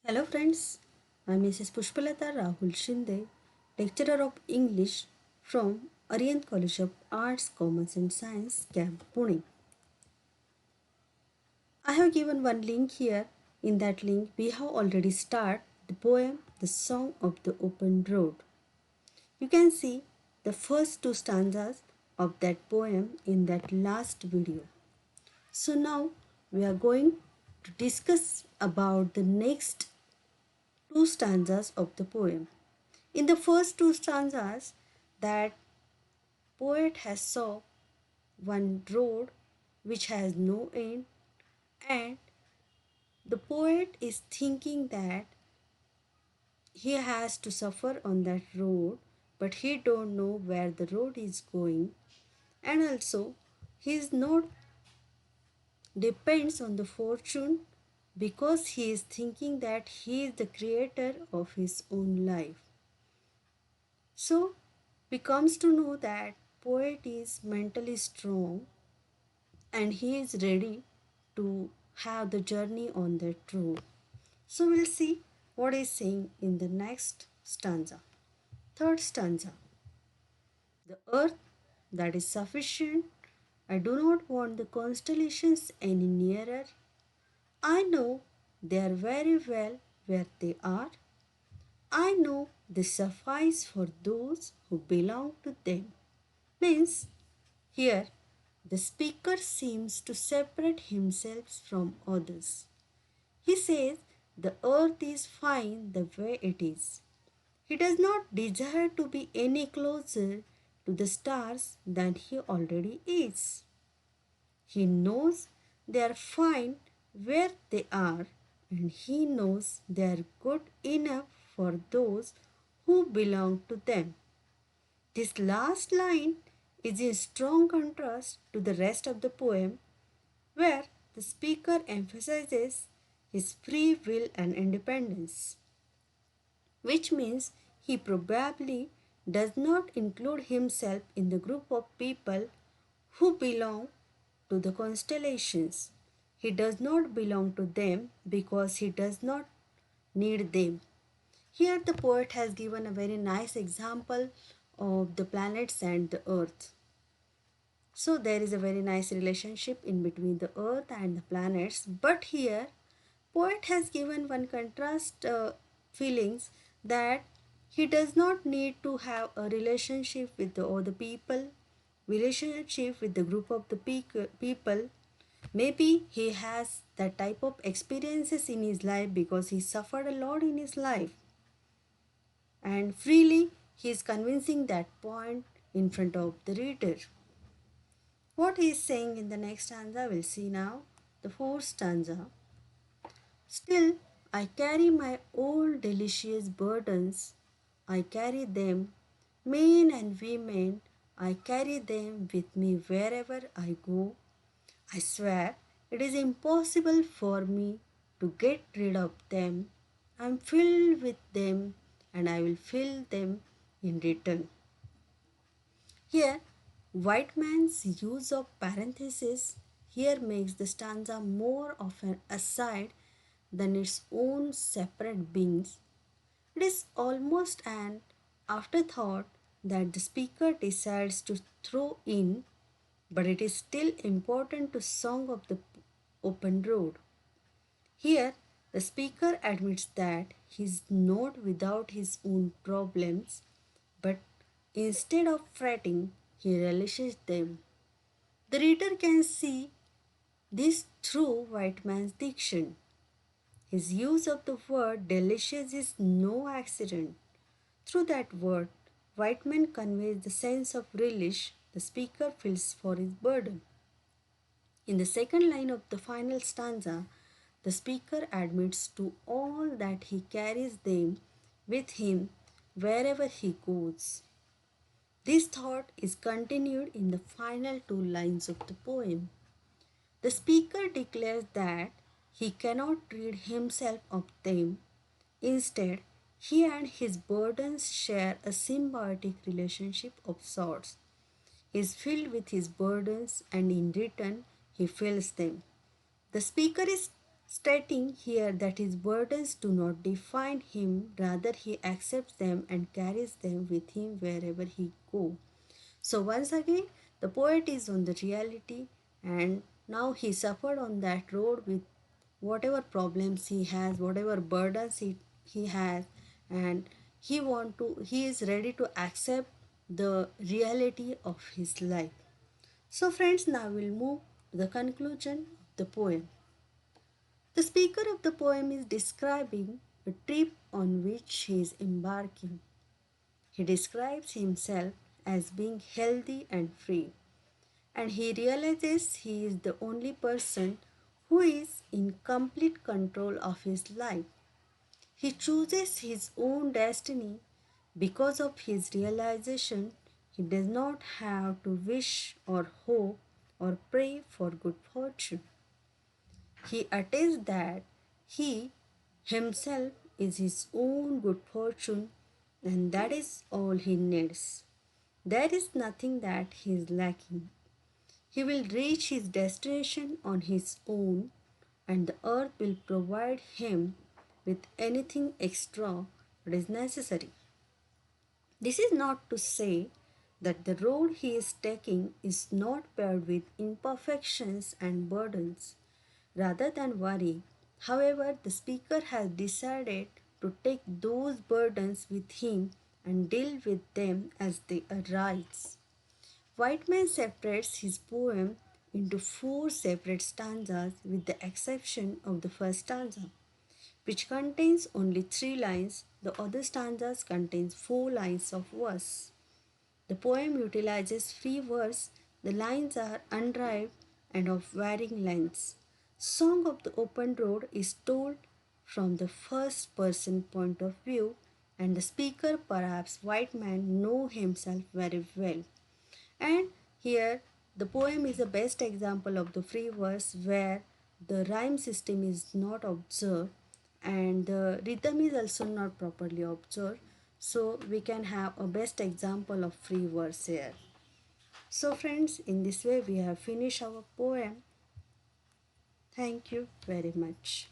Hello friends, I'm Mrs. Pushpalata Rahul Shinde, lecturer of English from Aryan College of Arts, Commerce and Science, Camp Pune. I have given one link here. In that link, we have already started the poem The Song of the Open Road. You can see the first two stanzas of that poem in that last video. So now we are going to discuss about the next two stanzas of the poem. In the first two stanzas, that poet has saw one road which has no end, and the poet is thinking that he has to suffer on that road, but he don't know where the road is going, and also he is not depends on the fortune because he is thinking that he is the creator of his own life. So we comes to know that poet is mentally strong and he is ready to have the journey on that road. So we'll see what is saying in the next stanza. Third stanza. The earth that is sufficient. I do not want the constellations any nearer. I know they are very well where they are. I know they suffice for those who belong to them. Means here the speaker seems to separate himself from others. He says the earth is fine the way it is. He does not desire to be any closer to the stars than he already is. He knows they are fine where they are, and he knows they are good enough for those who belong to them. This last line is in strong contrast to the rest of the poem, where the speaker emphasizes his free will and independence, which means he probably does not include himself in the group of people who belong to the constellations. He does not belong to them because he does not need them. Here, the poet has given a very nice example of the planets and the earth. So, there is a very nice relationship in between the earth and the planets. But here, poet has given one contrast feelings that he does not need to have a relationship with the other people, relationship with the group of the people. Maybe he has that type of experiences in his life because he suffered a lot in his life, and freely he is convincing that point in front of the reader. What he is saying in the next stanza we'll see now. The fourth stanza. Still, I carry my old delicious burdens. I carry them, men and women. I carry them with me wherever I go. I swear it is impossible for me to get rid of them. I am filled with them and I will fill them in return. Here, white man's use of parenthesis here makes the stanza more of an aside than its own separate beings. It is almost an afterthought that the speaker decides to throw in, but it is still important to Song of the Open Road. Here, the speaker admits that he is not without his own problems, but instead of fretting, he relishes them. The reader can see this through White man's diction. His use of the word delicious is no accident. Through that word, Whiteman conveys the sense of relish the speaker feels for his burden. In the second line of the final stanza, the speaker admits to all that he carries them with him wherever he goes. This thought is continued in the final two lines of the poem. The speaker declares that he cannot rid himself of them. Instead, he and his burdens share a symbiotic relationship of sorts. He is filled with his burdens and in return he fills them. The speaker is stating here that his burdens do not define him, rather he accepts them and carries them with him wherever he goes. So once again, the poet is on the reality, and now he suffered on that road with whatever problems he has, whatever burdens he has, and he is ready to accept the reality of his life. So friends, now we'll move to the conclusion of the poem. The speaker of the poem is describing a trip on which he is embarking. He describes himself as being healthy and free, and he realizes he is the only person who is in complete control of his life. He chooses his own destiny because of his realization he does not have to wish or hope or pray for good fortune. He attests that he himself is his own good fortune, and that is all he needs. There is nothing that he is lacking. He will reach his destination on his own, and the earth will provide him with anything extra that is necessary. This is not to say that the road he is taking is not paved with imperfections and burdens. Rather than worry, however, the speaker has decided to take those burdens with him and deal with them as they arise. Whiteman separates his poem into four separate stanzas with the exception of the first stanza, which contains only 3 lines. The other stanzas contains 4 lines of verse. The poem utilizes free verse. The lines are unrhymed and of varying lengths. Song of the Open Road is told from the first person point of view, and the speaker, perhaps Whiteman, know himself very well. And here the poem is the best example of the free verse where the rhyme system is not observed and the rhythm is also not properly observed. So we can have a best example of free verse here. So friends, in this way we have finished our poem. Thank you very much.